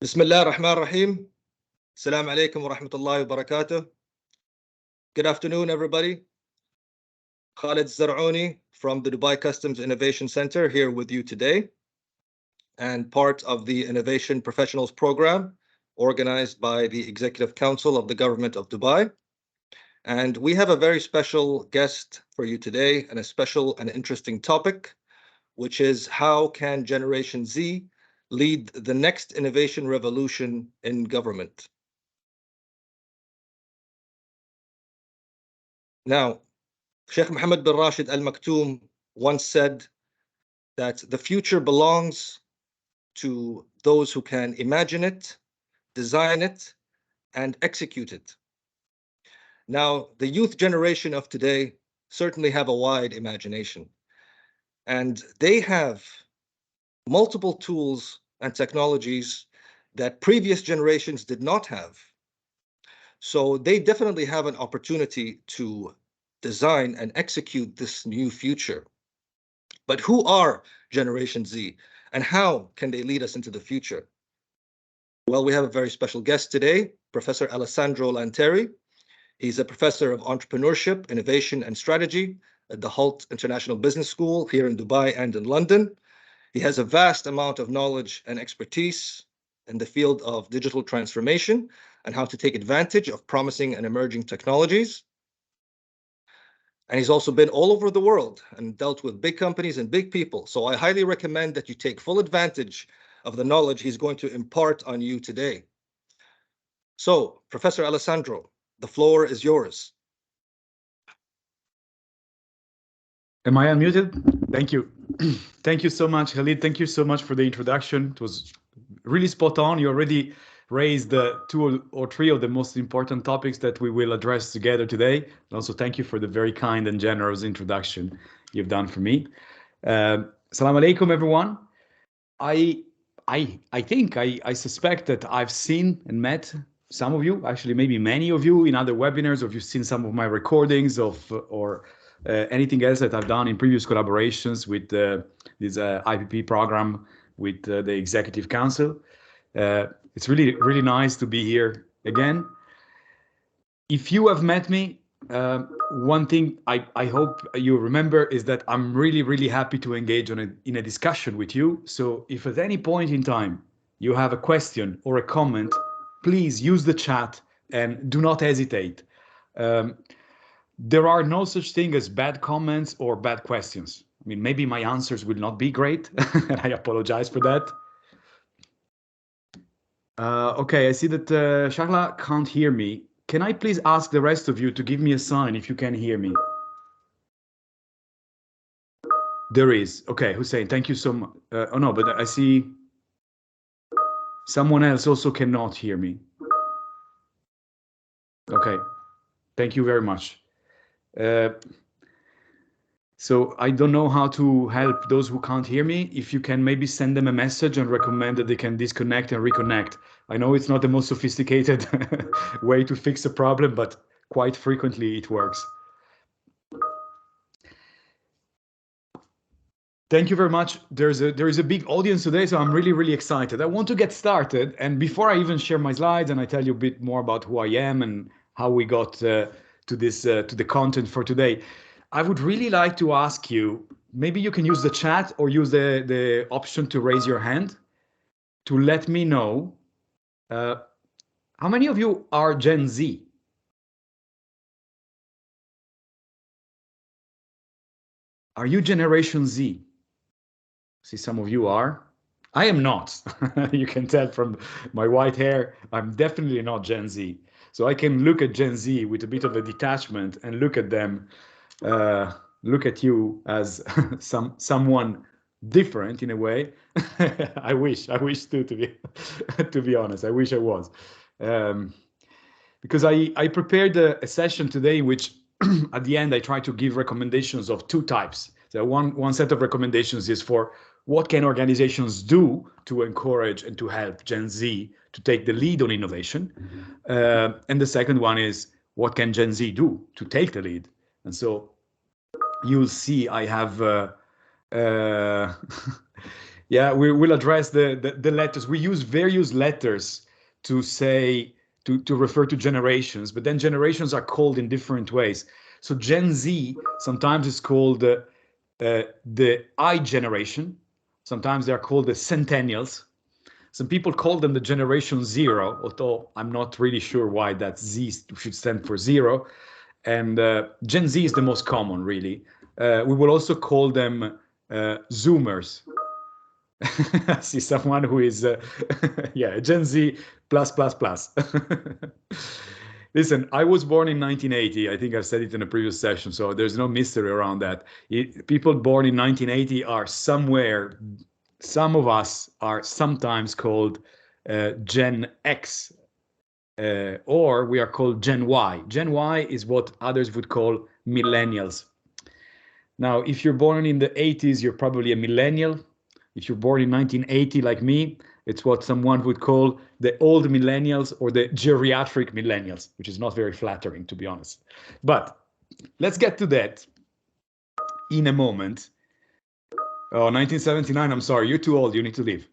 بسم الله الرحمن الرحيم. السلام عليكم ورحمة الله وبركاته. Good afternoon, everybody. Khalid Zar'ouni from the Dubai Customs Innovation Center here with you today, and part of the Innovation Professionals Program organized by the Executive Council of the Government of Dubai. And we have a very special guest for you today, and a special and interesting topic, which is how can Generation Z lead the next innovation revolution in government? Now, Sheikh Mohammed bin Rashid Al Maktoum once said that the future belongs to those who can imagine it, design it, and execute it. Now, the youth generation of today certainly have a wide imagination, and they have multiple tools and technologies that previous generations did not have. So they definitely have an opportunity to design and execute this new future. But who are Generation Z, and how can they lead us into the future? Well, we have a very special guest today, Professor Alessandro Lanteri. He's a professor of entrepreneurship, innovation, and strategy at the Hult International Business School here in Dubai and in London. He has a vast amount of knowledge and expertise in the field of digital transformation and how to take advantage of promising and emerging technologies. And he's also been all over the world and dealt with big companies and big people. So I highly recommend that you take full advantage of the knowledge he's going to impart on you today. So, Professor Alessandro, the floor is yours. Am I unmuted? Thank you. Thank you so much, Khalid. Thank you so much for the introduction. It was really spot on. You already raised two or three of the most important topics that we will address together today. And also, thank you for the very kind and generous introduction you've done for me. Assalamu alaikum, everyone. I suspect that I've seen and met some of you, actually maybe many of you in other webinars, or if you've seen some of my recordings or anything else that I've done in previous collaborations with this IPP program with the Executive Council. It's really, really nice to be here again. If you have met me, one thing I hope you remember is that I'm really, really happy to engage in a discussion with you. So if at any point in time you have a question or a comment, please use the chat and do not hesitate. There are no such thing as bad comments or bad questions. I mean, maybe my answers will not be great, and I apologize for that. Okay, I see that Shahla can't hear me. Can I please ask the rest of you to give me a sign if you can hear me? There is. Okay, Hussein, thank you so much. Oh no, but I see someone else also cannot hear me. Okay, thank you very much. So I don't know how to help those who can't hear me. If you can maybe send them a message and recommend that they can disconnect and reconnect. I know it's not the most sophisticated way to fix a problem, but quite frequently it works. Thank you very much. There is a big audience today, so I'm really, really excited. I want to get started. And before I even share my slides and I tell you a bit more about who I am and how we got to the content for today, I would really like to ask you, maybe you can use the chat or use the option to raise your hand to let me know how many of you are Gen Z? Are you Generation Z? See, some of you are. I am not. You can tell from my white hair, I'm definitely not Gen Z. So I can look at Gen Z with a bit of a detachment and look at them, look at you as someone different in a way. I wish too, to be honest. I wish I was. Because I prepared a session today in which at the end I try to give recommendations of two types. So one set of recommendations is for what can organizations do to encourage and to help Gen Z to take the lead on innovation? And the second one is what can Gen Z do to take the lead? And so you'll see I have Yeah, we'll address the letters. We use various letters to say to refer to generations, but then generations are called in different ways. So Gen Z sometimes is called the I generation. Sometimes they are called the centennials. Some people call them the generation zero, although I'm not really sure why that Z should stand for zero. And Gen Z is the most common, really. We will also call them Zoomers. I see someone who is, yeah, Gen Z plus, plus, plus. Listen, I was born in 1980. I think I've said it in a previous session, so there's no mystery around that. People born in 1980 are somewhere, some of us are sometimes called Gen X, or we are called Gen Y. Gen Y is what others would call millennials. Now, if you're born in the 80s, you're probably a millennial. If you're born in 1980 like me, it's what someone would call the old millennials or the geriatric millennials, which is not very flattering, to be honest. But let's get to that in a moment. Oh, 1979, I'm sorry, you're too old, you need to leave.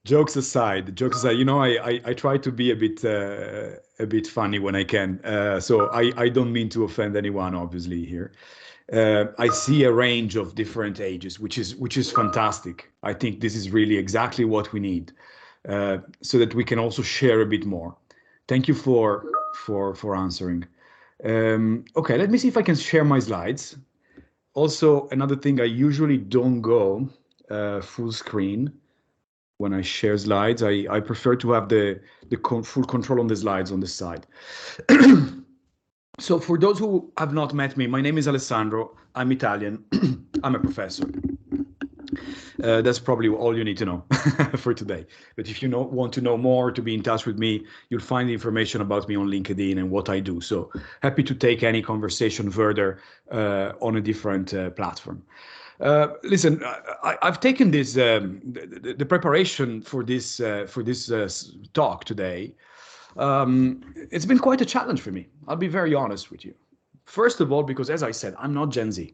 Jokes aside, you know, I try to be a bit funny when I can. So I don't mean to offend anyone, obviously, here. I see a range of different ages, which is fantastic. I think this is really exactly what we need, so that we can also share a bit more. Thank you for answering. Okay, let me see if I can share my slides. Also, another thing, I usually don't go full screen when I share slides. I prefer to have the full control on the slides on this side. So for those who have not met me, my name is Alessandro. I'm Italian. I'm a professor. That's probably all you need to know for today. But if you want to know more, to be in touch with me, you'll find the information about me on LinkedIn and what I do. So happy to take any conversation further on a different platform. Listen, I've taken this the preparation for this talk today. It's been quite a challenge for me. I'll be very honest with you. First of all, because as I said, I'm not Gen Z.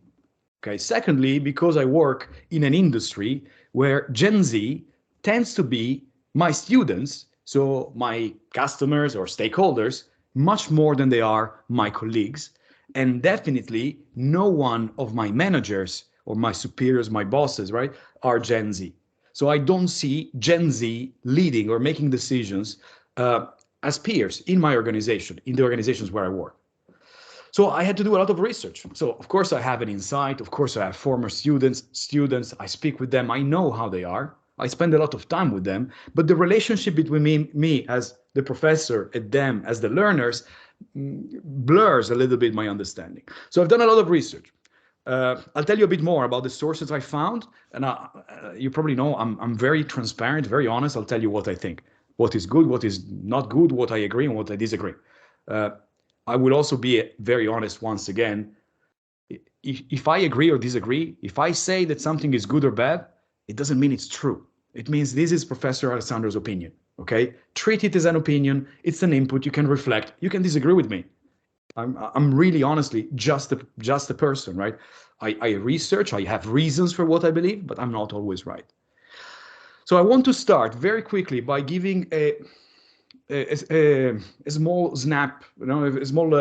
Okay. Secondly, because I work in an industry where Gen Z tends to be my students, so my customers or stakeholders, much more than they are my colleagues. And definitely no one of my managers or my superiors, my bosses, right, are Gen Z. So I don't see Gen Z leading or making decisions as peers in my organization, in the organizations where I work. So I had to do a lot of research. So of course I have an insight. Of course I have former students. I speak with them. I know how they are. I spend a lot of time with them. But the relationship between me as the professor and them as the learners blurs a little bit my understanding. So I've done a lot of research. I'll tell you a bit more about the sources I found. And you probably know I'm very transparent, very honest. I'll tell you what I think. What is good, what is not good, what I agree and what I disagree. I will also be very honest once again. If I agree or disagree, if I say that something is good or bad, it doesn't mean it's true. It means this is Professor Alessandro's opinion, okay? Treat it as an opinion. It's an input. You can reflect. You can disagree with me. I'm really honestly just a person, right? I research. I have reasons for what I believe, but I'm not always right. So I want to start very quickly by giving a small snap, a small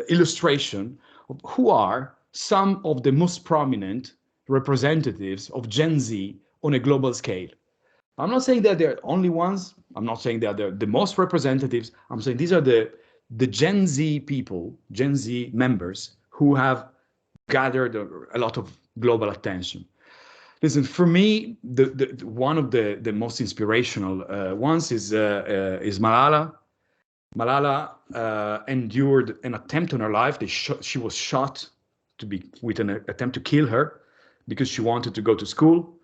illustration of who are some of the most prominent representatives of Gen Z on a global scale. I'm not saying that they're the only ones. I'm not saying that they're the most representatives. I'm saying these are the Gen Z people, Gen Z members who have gathered a lot of global attention. Listen, for me, one of the most inspirational ones is Malala. Malala endured an attempt on her life. She was shot with an attempt to kill her because she wanted to go to school,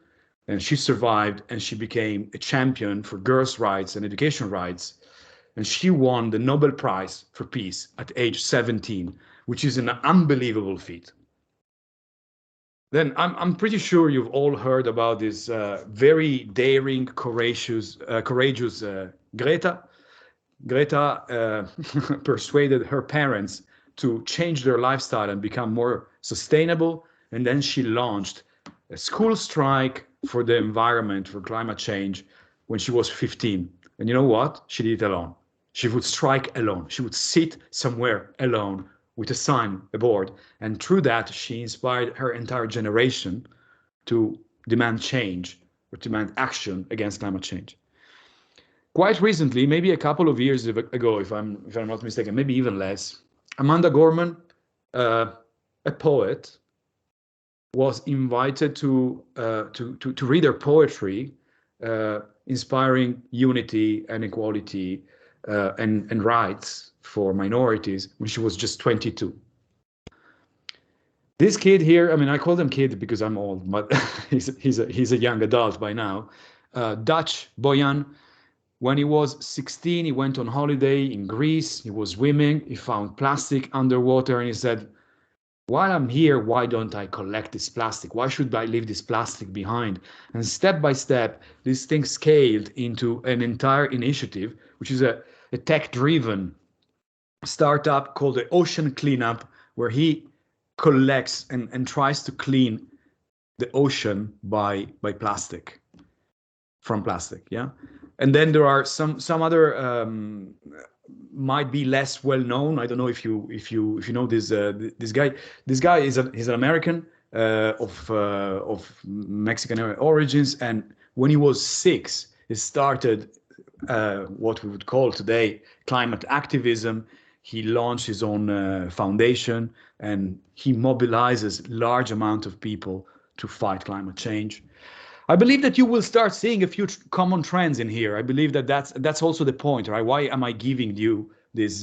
and she survived, and she became a champion for girls' rights and education rights, and she won the Nobel Prize for Peace at age 17, which is an unbelievable feat. Then I'm pretty sure you've all heard about this very daring, courageous Greta. Greta persuaded her parents to change their lifestyle and become more sustainable, and then she launched a school strike for the environment, for climate change, when she was 15. And you know what? She did it alone. She would strike alone. She would sit somewhere alone with a sign, a board. And through that, she inspired her entire generation to demand change or demand action against climate change. Quite recently, maybe a couple of years ago, if I'm not mistaken, maybe even less, Amanda Gorman, a poet, was invited to read her poetry, inspiring unity and equality and rights for minorities when she was just 22. This kid here, I mean, I call them kid because I'm old, but he's a young adult by now. Dutch Boyan, when he was 16, he went on holiday in Greece. He was swimming. He found plastic underwater, and he said, while I'm here, why don't I collect this plastic? Why should I leave this plastic behind? And step by step, this thing scaled into an entire initiative, which is a tech-driven startup called the Ocean Cleanup, where he collects and tries to clean the ocean by plastic, from plastic, yeah? And then there are some other might be less well known. I don't know if you know this this guy. This guy he's an American of Mexican origins, and when he was 6, he started what we would call today climate activism. He launched his own foundation, and he mobilizes large amount of people to fight climate change. I believe that you will start seeing a few common trends in here. I believe that that's also the point, right? Why am I giving you this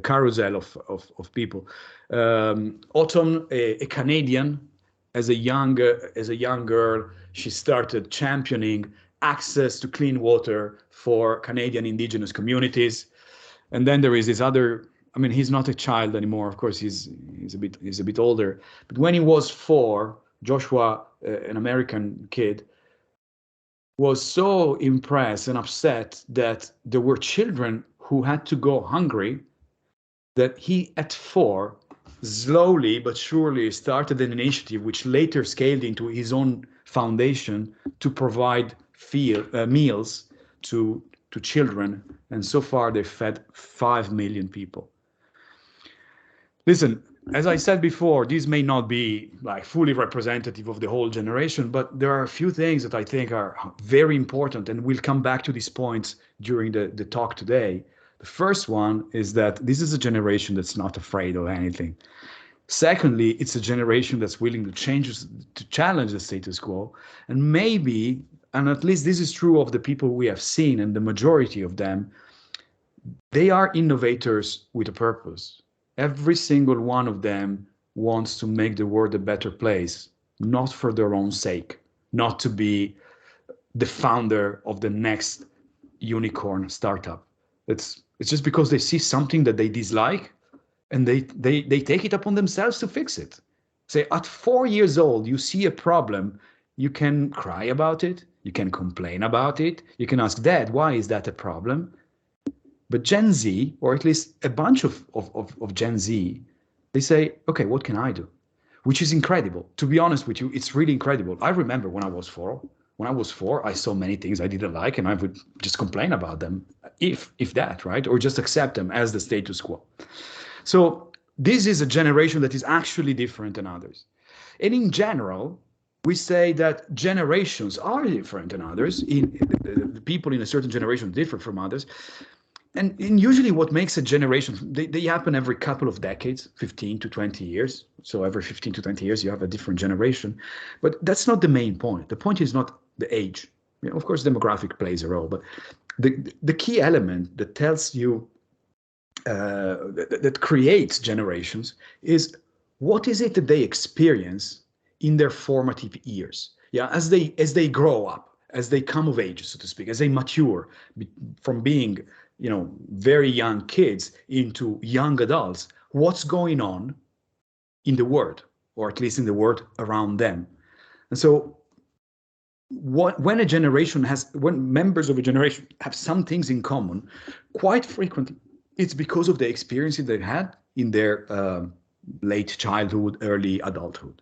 carousel of people? Autumn, a Canadian, as a young girl, she started championing access to clean water for Canadian Indigenous communities. And then there is this other. I mean, he's not a child anymore. Of course, he's a bit older. But when he was 4. Joshua, an American kid, was so impressed and upset that there were children who had to go hungry, that he, at 4, slowly but surely started an initiative which later scaled into his own foundation to provide meals to children. And so far, they've fed 5 million people. Listen, as I said before, these may not be like fully representative of the whole generation, but there are a few things that I think are very important, and we'll come back to these points during the talk today. The first one is that this is a generation that's not afraid of anything. Secondly, it's a generation that's willing to challenge the status quo, and maybe, and at least this is true of the people we have seen, and the majority of them, they are innovators with a purpose. Every single one of them wants to make the world a better place, not for their own sake, not to be the founder of the next unicorn startup. It's just because they see something that they dislike, and they take it upon themselves to fix it. Say, at 4 years old, you see a problem, you can cry about it, you can complain about it, you can ask, Dad, why is that a problem? But Gen Z, or at least a bunch of Gen Z, they say, okay, what can I do? Which is incredible. To be honest with you, it's really incredible. I remember when I was 4. When I was 4, I saw many things I didn't like, and I would just complain about them, if that, right? Or just accept them as the status quo. So this is a generation that is actually different than others. And in general, we say that generations are different than others. The people in a certain generation differ from others. And usually what makes a generation, they happen every couple of decades, 15 to 20 years. So every 15 to 20 years, you have a different generation. But that's not the main point. The point is not the age. You know, of course, demographic plays a role. But the key element that tells you, that creates generations, is what is it that they experience in their formative years? Yeah, as they grow up, as they come of age, so to speak, as they mature from being, you know, very young kids into young adults, what's going on in the world, or at least in the world around them. And so when members of a generation have some things in common, quite frequently, it's because of the experiences they had in their late childhood, early adulthood.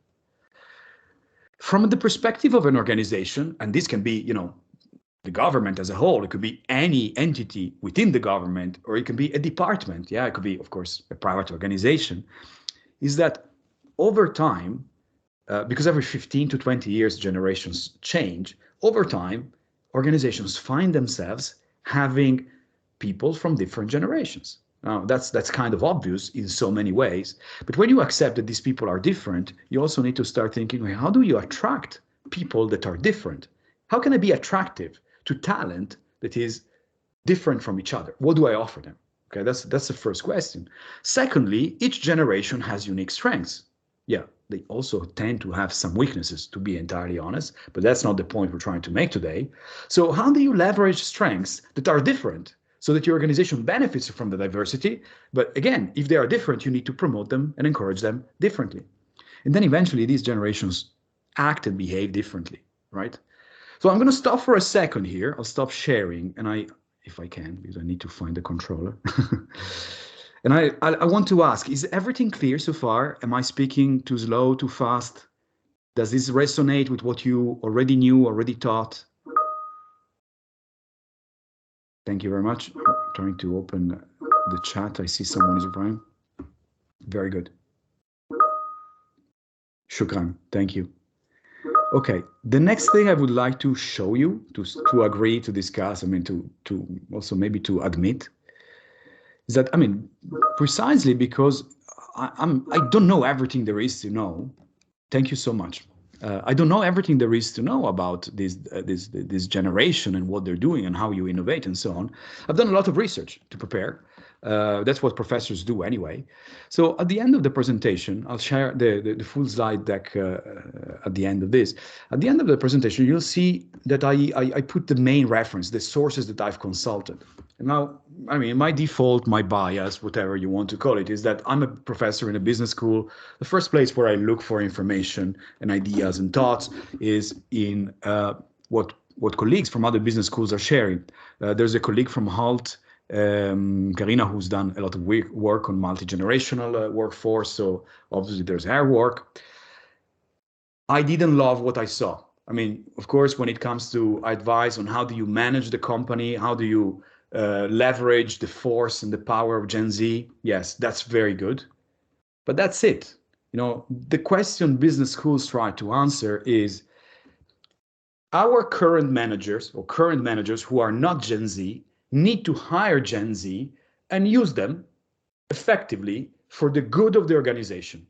From the perspective of an organization, and this can be, the government as a whole, it could be any entity within the government, or it can be a department. Yeah, it could be, of course, a private organization, is that over time, because every 15 to 20 years, generations change, over time, organizations find themselves having people from different generations. Now, that's kind of obvious in so many ways. But when you accept that these people are different, you also need to start thinking, well, how do you attract people that are different? How can I be attractive to talent that is different from each other? What do I offer them? Okay, that's the first question. Secondly, each generation has unique strengths. Yeah, they also tend to have some weaknesses, to be entirely honest, but that's not the point we're trying to make today. So how do you leverage strengths that are different so that your organization benefits from the diversity? But again, if they are different, you need to promote them and encourage them differently. And then eventually these generations act and behave differently, right? So I'm going to stop for a second here. I'll stop sharing, and if I can, because I need to find the controller. And I want to ask, is everything clear so far? Am I speaking too slow, too fast? Does this resonate with what you already knew, already taught? Thank you very much. I'm trying to open the chat. I see someone is replying. Very good. Shukran. Thank you. Okay, the next thing I would like to show you, to agree, to discuss, to also maybe to admit, is that, precisely because I don't know everything there is to know. Thank you so much. I don't know everything there is to know about this generation and what they're doing and how you innovate and so on. I've done a lot of research to prepare. That's what professors do anyway. So at the end of the presentation, I'll share the full slide deck at the end of this. At the end of the presentation, you'll see that I put the main reference, the sources that I've consulted. And now, my default, my bias, whatever you want to call it, is that I'm a professor in a business school. The first place where I look for information and ideas and thoughts is in what colleagues from other business schools are sharing. There's a colleague from HALT, Karina, who's done a lot of work on multi-generational workforce, so obviously there's her work. I didn't love what I saw. Of course, when it comes to advice on how do you manage the company, how do you leverage the force and the power of Gen Z, yes, that's very good. But that's it. The question business schools try to answer is, our current managers who are not Gen Z need to hire Gen Z and use them effectively for the good of the organization.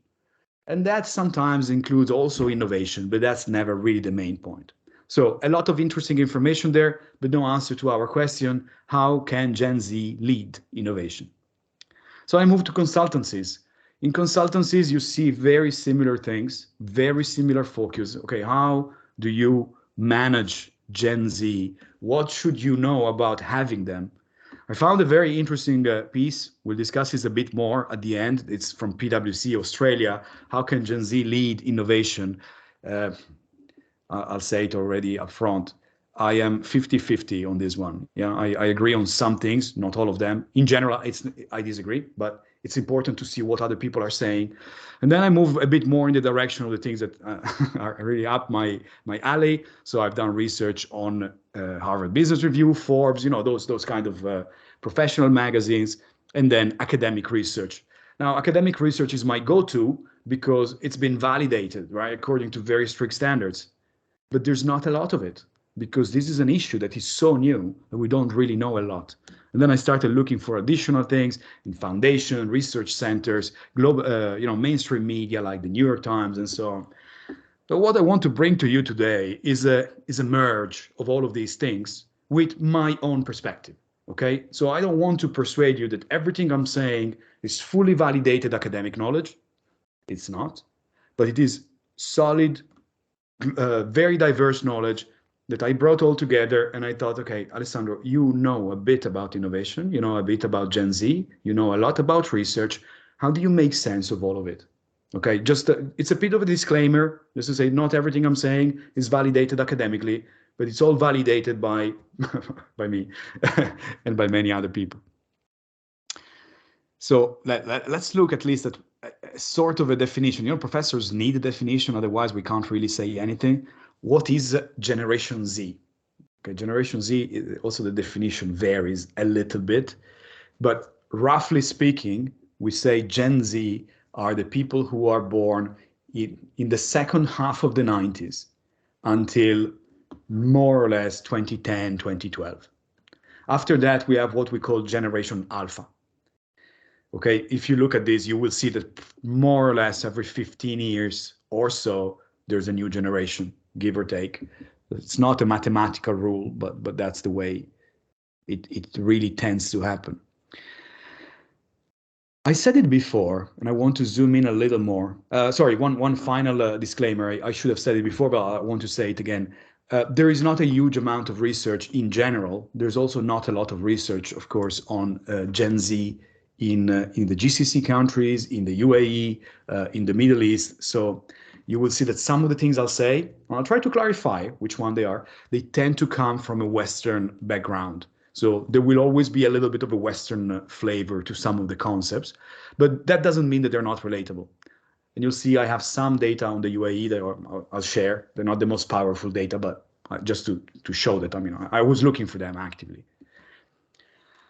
And that sometimes includes also innovation, but that's never really the main point. So a lot of interesting information there, but no answer to our question, how can Gen Z lead innovation? So I moved to consultancies. In consultancies, you see very similar things, very similar focus. Okay, how do you manage Gen Z? What should you know about having them? I found a very interesting piece. We'll discuss this a bit more at the end. It's from PwC Australia. How can Gen Z lead innovation? I'll say it already up front. I am 50-50 on this one. Yeah, I agree on some things, not all of them. In general, I disagree, but it's important to see what other people are saying. And then I move a bit more in the direction of the things that are really up my alley. So I've done research on Harvard Business Review, Forbes, those kind of professional magazines, and then academic research. Now, academic research is my go-to because it's been validated, right, according to very strict standards. But there's not a lot of it, because this is an issue that is so new that we don't really know a lot. And then I started looking for additional things in foundation, research centers, global, mainstream media like the New York Times and so on. So what I want to bring to you today is a merge of all of these things with my own perspective. Okay, so I don't want to persuade you that everything I'm saying is fully validated academic knowledge. It's not, but it is solid, very diverse knowledge that I brought all together. And I thought, okay, Alessandro, you know a bit about innovation, you know a bit about Gen Z, you know a lot about research. How do you make sense of all of it? Okay, it's a bit of a disclaimer, just to say not everything I'm saying is validated academically, but it's all validated by me and by many other people. So let's look at least at sort of a definition. You know, professors need a definition, otherwise we can't really say anything. What is Generation Z? Okay, Generation Z, also the definition varies a little bit, but roughly speaking, we say Gen Z are the people who are born in the second half of the 90s until more or less 2010, 2012. After that, we have what we call Generation Alpha. Okay, if you look at this, you will see that more or less every 15 years or so, there's a new generation, give or take. It's not a mathematical rule, but that's the way it really tends to happen. I said it before, and I want to zoom in a little more. Sorry, one final disclaimer. I should have said it before, but I want to say it again. There is not a huge amount of research in general. There's also not a lot of research, of course, on Gen Z in the GCC countries, in the UAE, in the Middle East. So you will see that some of the things I'll say, and I'll try to clarify which one they are, they tend to come from a Western background. So there will always be a little bit of a Western flavor to some of the concepts, but that doesn't mean that they're not relatable. And you'll see I have some data on the UAE that I'll share. They're not the most powerful data, but just to show that, I mean, I was looking for them actively.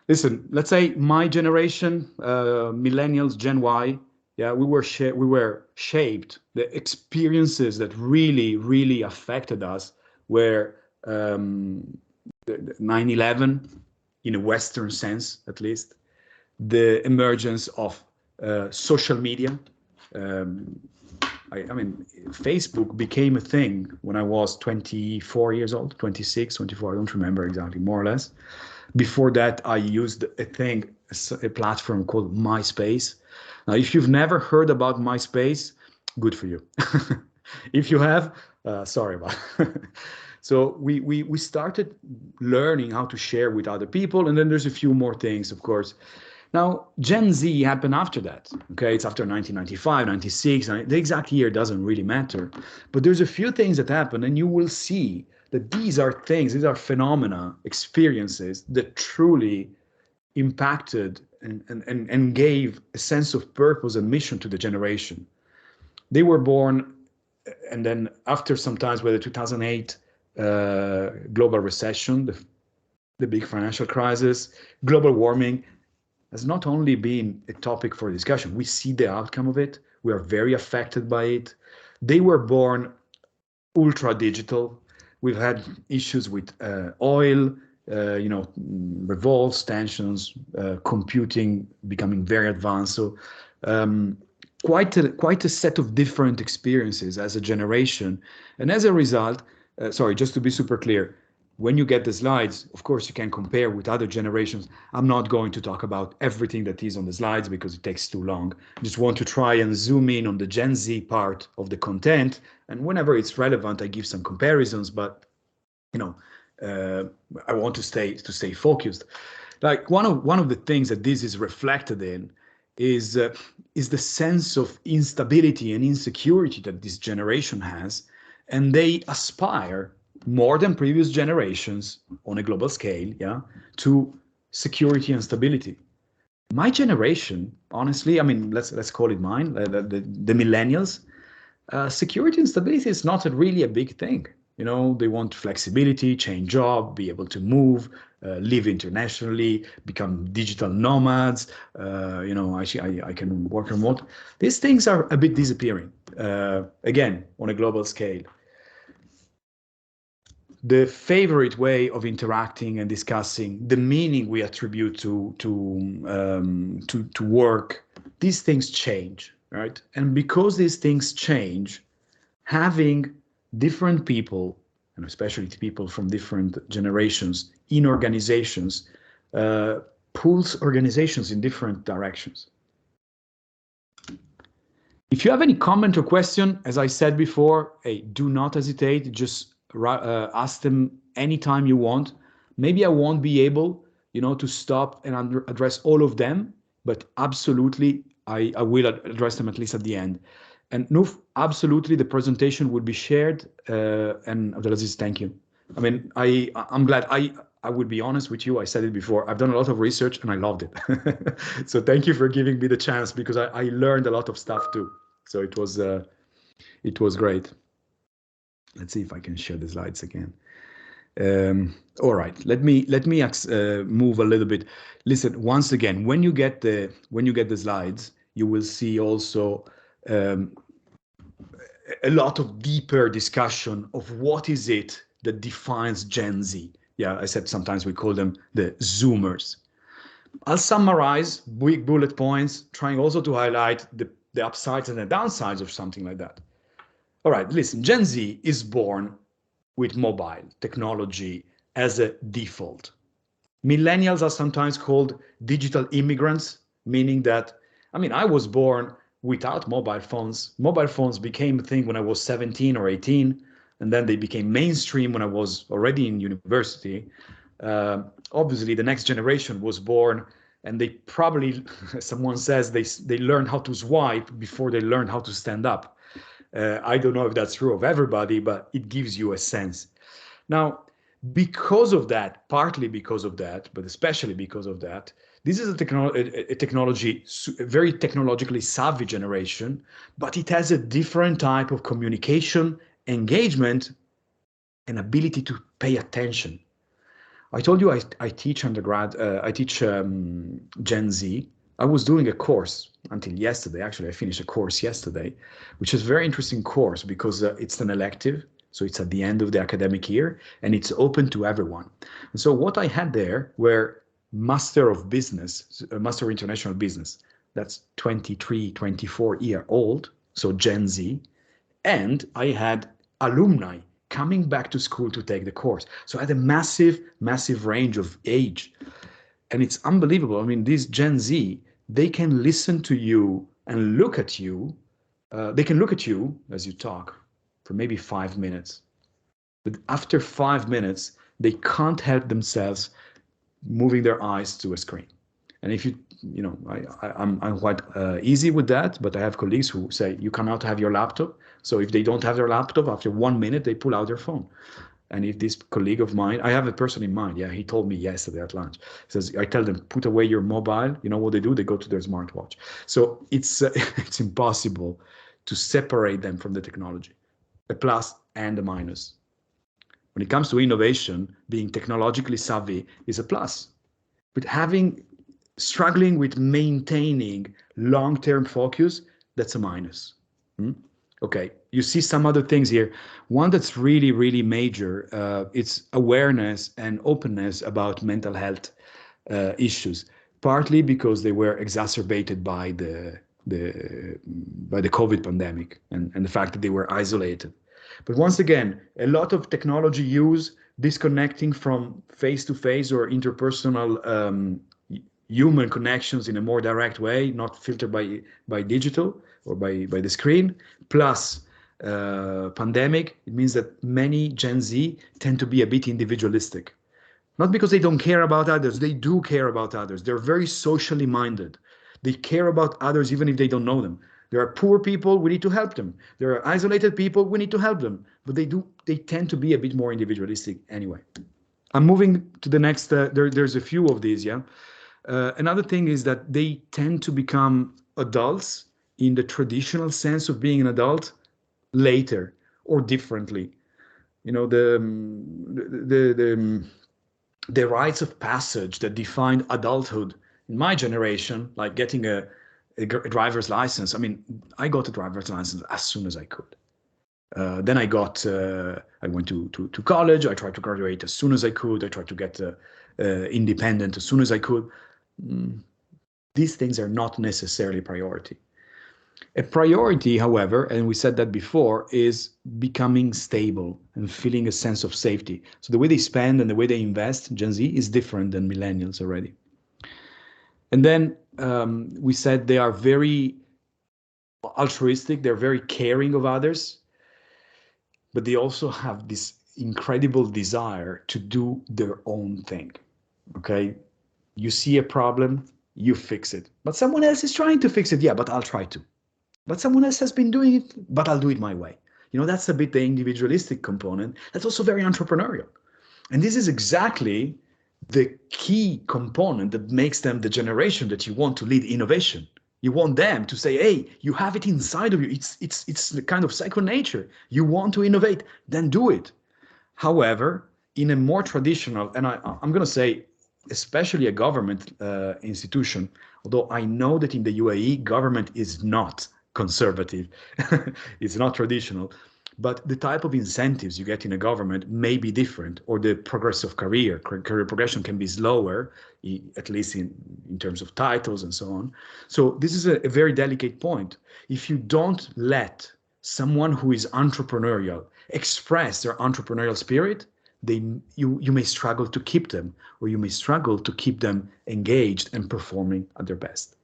Listen, let's say my generation, millennials, Gen Y, yeah, we were shaped. The experiences that really affected us were 9/11, in a Western sense, at least, the emergence of social media. I mean, Facebook became a thing when I was 24 years old, 26, 24, I don't remember exactly, more or less. Before that, I used a platform called MySpace. Now, if you've never heard about MySpace, good for you. If you have, sorry about it. So we started learning how to share with other people, and then there's a few more things, of course. Now, Gen Z happened after that, okay? It's after 1995, 96, the exact year doesn't really matter. But there's a few things that happen, and you will see that these are things, these are phenomena, experiences that truly impacted and gave a sense of purpose and mission to the generation. They were born, and then after some times with the 2008 global recession, the big financial crisis, global warming has not only been a topic for discussion, we see the outcome of it. We are very affected by it. They were born ultra digital. We've had issues with oil, revolts, tensions, computing becoming very advanced. So quite a set of different experiences as a generation. And as a result, sorry, just to be super clear, when you get the slides, of course, you can compare with other generations. I'm not going to talk about everything that is on the slides because it takes too long. I just want to try and zoom in on the Gen Z part of the content. And whenever it's relevant, I give some comparisons, but I want to stay focused. Like one of the things that this is reflected in is the sense of instability and insecurity that this generation has, and they aspire more than previous generations on a global scale, yeah, to security and stability. My generation, honestly, I mean, let's call it mine, the millennials, security and stability is not really a big thing. You know, they want flexibility, change job, be able to move, live internationally, become digital nomads. I can work remote. These things are a bit disappearing, again, on a global scale. The favorite way of interacting and discussing the meaning we attribute to work, these things change, right? And because these things change, having different people, and especially people from different generations in organizations, pulls organizations in different directions. If you have any comment or question, as I said before, hey, do not hesitate, just ask them anytime you want. Maybe I won't be able, to stop and address all of them, but absolutely I will address them at least at the end. And Noof, absolutely, the presentation will be shared. And Abdelaziz, thank you. I mean, I'm glad. I would be honest with you. I said it before. I've done a lot of research and I loved it. So thank you for giving me the chance, because I learned a lot of stuff too. So it was great. Let's see if I can share the slides again. All right, let me move a little bit. Listen, once again, when you get the slides, you will see also a lot of deeper discussion of what is it that defines Gen Z. Yeah, I said sometimes we call them the Zoomers. I'll summarize big bullet points, trying also to highlight the upsides and the downsides of something like that. All right, listen, Gen Z is born with mobile technology as a default. Millennials are sometimes called digital immigrants, meaning that, I mean, I was born without mobile phones. Mobile phones became a thing when I was 17 or 18, and then they became mainstream when I was already in university. Obviously, the next generation was born, and they probably, someone says, they learned how to swipe before they learned how to stand up. I don't know if that's true of everybody, but it gives you a sense. Now, because of that, partly because of that, but especially because of that, this is a very technologically savvy generation, but it has a different type of communication, engagement, and ability to pay attention. I told you I teach undergrad, I teach Gen Z. I was doing a course until yesterday. Actually, I finished a course yesterday, which is a very interesting course because it's an elective. So it's at the end of the academic year and it's open to everyone. And so what I had there were Master of Business, Master of International Business. That's 23, 24-year-old, so Gen Z. And I had alumni coming back to school to take the course. So I had a massive, massive range of age. And it's unbelievable. I mean, these Gen Z, they can listen to you and look at you. They can look at you as you talk for maybe 5 minutes. But after 5 minutes, they can't help themselves moving their eyes to a screen. And if I'm quite easy with that, but I have colleagues who say, you cannot have your laptop. So if they don't have their laptop, after 1 minute, they pull out their phone. And if this colleague of mine, I have a person in mind, yeah, he told me yesterday at lunch, he says, I tell them, put away your mobile. You know what they do? They go to their smartwatch. So it's impossible to separate them from the technology, a plus and a minus. When it comes to innovation, being technologically savvy is a plus. But struggling with maintaining long-term focus, that's a minus. Okay, you see some other things here. One that's really, really major, it's awareness and openness about mental health issues, partly because they were exacerbated by the COVID pandemic and the fact that they were isolated. But once again, a lot of technology use disconnecting from face-to-face or interpersonal human connections in a more direct way, not filtered by digital or by the screen, plus pandemic. It means that many Gen Z tend to be a bit individualistic. Not because they don't care about others, they do care about others. They're very socially minded. They care about others even if they don't know them. There are poor people, we need to help them. There are isolated people, we need to help them. But they tend to be a bit more individualistic anyway. I'm moving to the next, there's a few of these, yeah. Another thing is that they tend to become adults in the traditional sense of being an adult later or differently. You know, the rites of passage that defined adulthood in my generation, like getting a driver's license. I mean, I got a driver's license as soon as I could. Then I went to college. I tried to graduate as soon as I could. I tried to get independent as soon as I could. These things are not necessarily priority. A priority, however, and we said that before, is becoming stable and feeling a sense of safety. So the way they spend and the way they invest, Gen Z, is different than millennials already. And then we said they are very altruistic, they're very caring of others, but they also have this incredible desire to do their own thing, okay? You see a problem, you fix it. But someone else is trying to fix it. Yeah, but I'll try to. But someone else has been doing it, but I'll do it my way. You know, that's a bit the individualistic component. That's also very entrepreneurial. And this is exactly the key component that makes them the generation that you want to lead innovation. You want them to say, hey, you have it inside of you. It's the kind of second nature. You want to innovate, then do it. However, in a more traditional, and I'm going to say, especially a government institution, although I know that in the UAE, government is not conservative, it's not traditional, but the type of incentives you get in a government may be different, or the progress of career progression can be slower, at least in terms of titles and so on. So this is a very delicate point. If you don't let someone who is entrepreneurial express their entrepreneurial spirit, you may struggle to keep them, or you may struggle to keep them engaged and performing at their best.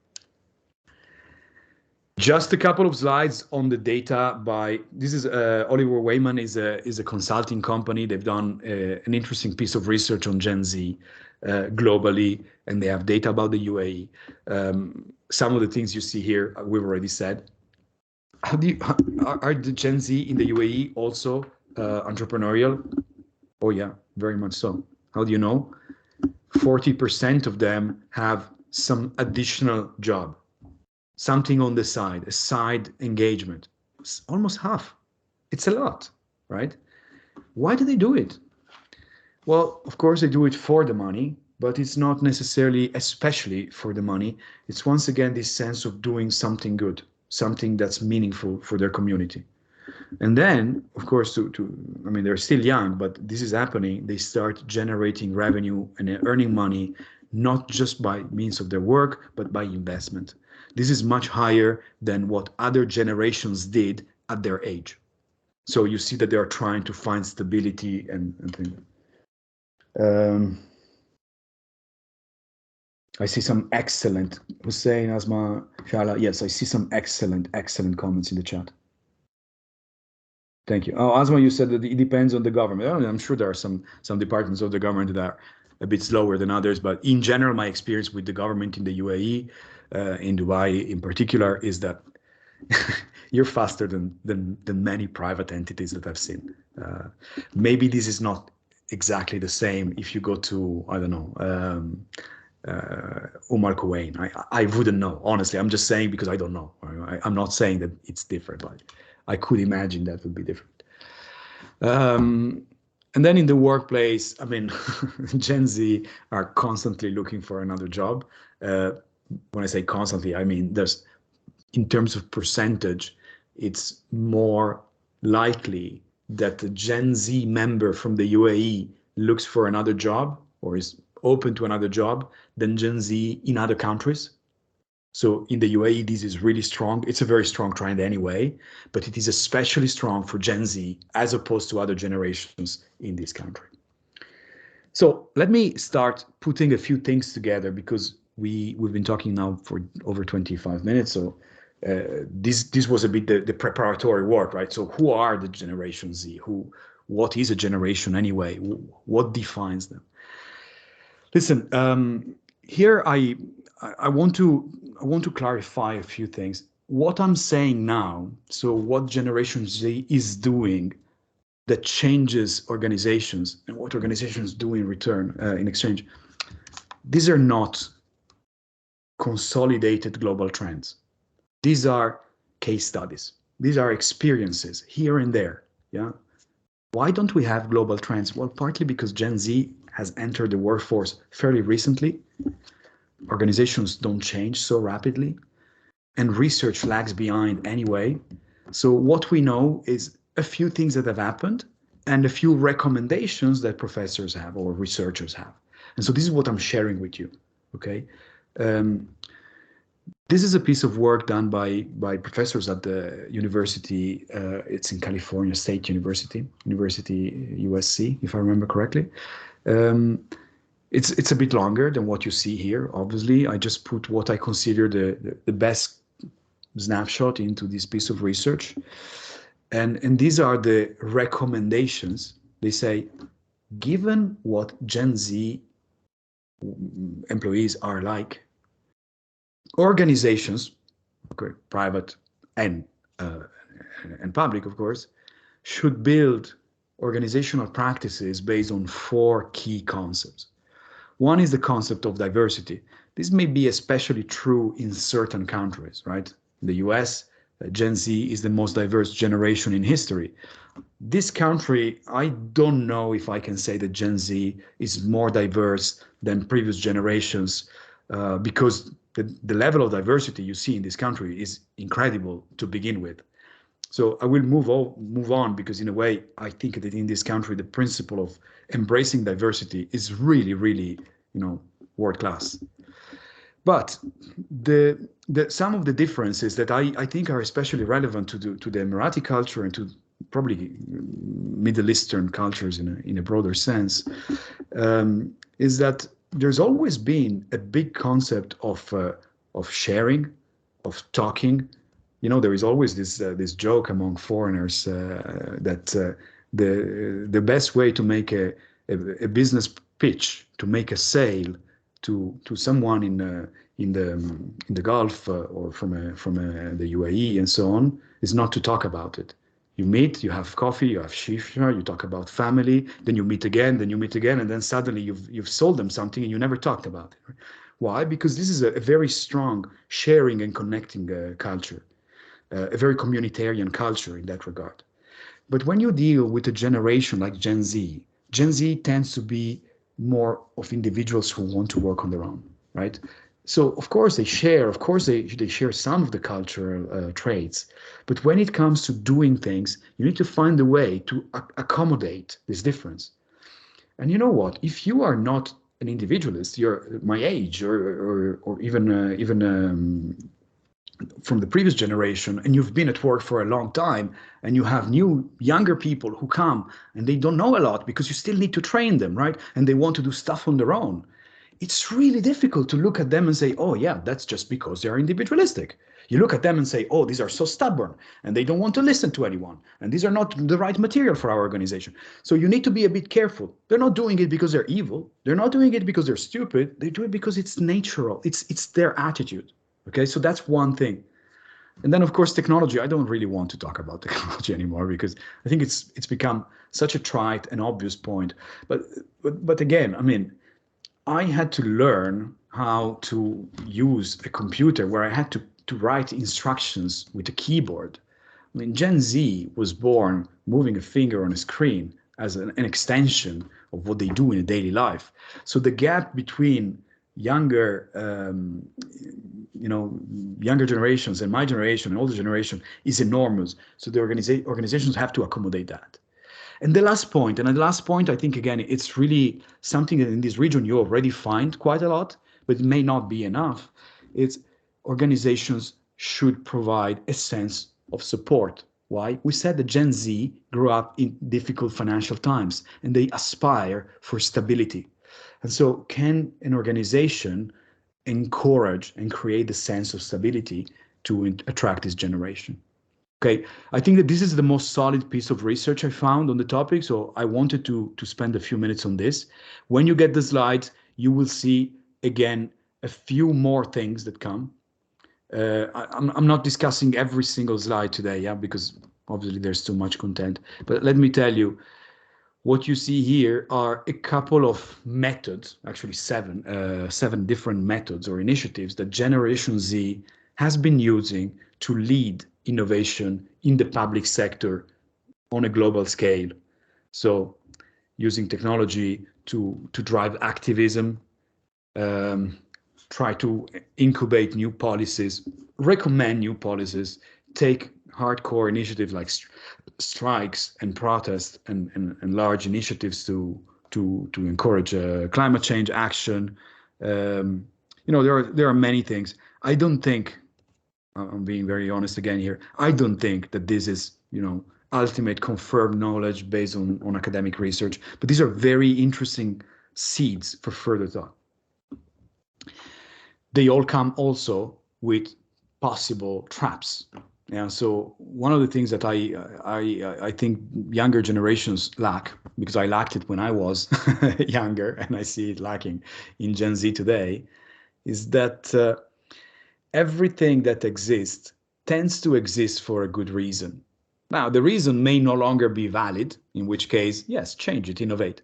Just a couple of slides on the data by, this is Oliver Wyman is a consulting company. They've done an interesting piece of research on Gen Z globally, and they have data about the UAE. Some of the things you see here, we've already said. Are the Gen Z in the UAE also entrepreneurial? Oh yeah, very much so. How do you know? 40% of them have some additional job, something on the side, a side engagement. It's almost half. It's a lot, right? Why do they do it? Well, of course they do it for the money, but it's not necessarily especially for the money. It's once again this sense of doing something good, something that's meaningful for their community. And then, of course, I mean, they're still young, but this is happening. They start generating revenue and earning money, not just by means of their work, but by investment. This is much higher than what other generations did at their age. So you see that they are trying to find stability and things. I see some excellent, Hussein, Asma, Shala. Yes, I see some excellent comments in the chat. Thank you. Oh, Asma, you said that it depends on the government. Oh, I'm sure there are some departments of the government that are a bit slower than others, but in general, my experience with the government in the UAE, in Dubai in particular, is that you're faster than many private entities that I've seen. Maybe this is not exactly the same if you go to, I don't know, Umar Kuwain. I wouldn't know, honestly. I'm just saying because I don't know. I'm not saying that it's different, but I could imagine that would be different. And then in the workplace, I mean, Gen Z are constantly looking for another job. When I say constantly, I mean, in terms of percentage, it's more likely that a Gen Z member from the UAE looks for another job or is open to another job than Gen Z in other countries. So in the UAE, this is really strong. It's a very strong trend anyway, but it is especially strong for Gen Z as opposed to other generations in this country. So let me start putting a few things together because we've been talking now for over 25 minutes. So this was a bit the preparatory work, right? So who are the Generation Z? What is a generation anyway? What defines them? Listen, here I want to clarify a few things. What I'm saying now, so what Generation Z is doing that changes organizations and what organizations do in return, in exchange, these are not consolidated global trends. These are case studies. These are experiences here and there. Yeah. Why don't we have global trends? Well, partly because Gen Z has entered the workforce fairly recently. Organizations don't change so rapidly, and research lags behind anyway. So what we know is a few things that have happened and a few recommendations that professors have or researchers have. And so this is what I'm sharing with you, okay? This is a piece of work done by professors at the university. It's in California State University USC, if I remember correctly. It's a bit longer than what you see here. Obviously, I just put what I consider the best snapshot into this piece of research. And these are the recommendations. They say, given what Gen Z employees are like, organizations, okay, private and public, of course, should build organizational practices based on 4 key concepts. One is the concept of diversity. This may be especially true in certain countries, right? In the US, Gen Z is the most diverse generation in history. This country, I don't know if I can say that Gen Z is more diverse than previous generations, because the level of diversity you see in this country is incredible to begin with. So I will move on because in a way, I think that in this country, the principle of embracing diversity is really, really, world class. But some of the differences that I think are especially relevant to the Emirati culture and to probably Middle Eastern cultures in a broader sense, is that there's always been a big concept of sharing, of talking. There is always this joke among foreigners that the best way to make a business pitch, to make a sale to someone in the Gulf or from the UAE and so on, is not to talk about it. You meet, you have coffee, you have shisha, you talk about family, then you meet again, and then suddenly you've sold them something and you never talked about it. Why? Because this is a very strong sharing and connecting culture, a very communitarian culture in that regard. But when you deal with a generation like Gen Z tends to be more of individuals who want to work on their own, right? So of course they share some of the cultural traits, but when it comes to doing things, you need to find a way to accommodate this difference. And you know what? If you are not an individualist, you're my age or even from the previous generation, and you've been at work for a long time, and you have new younger people who come and they don't know a lot because you still need to train them, right? And they want to do stuff on their own. It's really difficult to look at them and say, oh yeah, that's just because they are individualistic. You look at them and say, oh, these are so stubborn and they don't want to listen to anyone. And these are not the right material for our organization. So you need to be a bit careful. They're not doing it because they're evil. They're not doing it because they're stupid. They do it because it's natural. It's their attitude. Okay, so that's one thing. And then, of course, technology. I don't really want to talk about technology anymore because I think it's become such a trite and obvious point. But again, I mean, I had to learn how to use a computer where I had to write instructions with a keyboard. I mean, Gen Z was born moving a finger on a screen as an extension of what they do in a daily life. So the gap between younger generations and my generation and older generation is enormous. So the organizations have to accommodate that. And the last point, I think, again, it's really something that in this region you already find quite a lot, but it may not be enough. It's organizations should provide a sense of support. Why? We said that Gen Z grew up in difficult financial times and they aspire for stability. And so can an organization encourage and create a sense of stability to attract this generation? Okay, I think that this is the most solid piece of research I found on the topic, so I wanted to spend a few minutes on this. When you get the slides, you will see, again, a few more things that come. I'm not discussing every single slide today, yeah, because obviously there's too much content. But let me tell you, what you see here are a couple of methods, actually seven different methods or initiatives that Generation Z has been using to lead innovation in the public sector on a global scale. So using technology to drive activism, try to incubate new policies, recommend new policies, take hardcore initiatives like strikes and protests and large initiatives to encourage climate change action. There are many things. I don't think, I'm being very honest again here, I don't think that this is, ultimate confirmed knowledge based on academic research, but these are very interesting seeds for further thought. They all come also with possible traps. Yeah, so one of the things that I think younger generations lack, because I lacked it when I was younger, and I see it lacking in Gen Z today, is that everything that exists tends to exist for a good reason. Now, the reason may no longer be valid, in which case, yes, change it, innovate.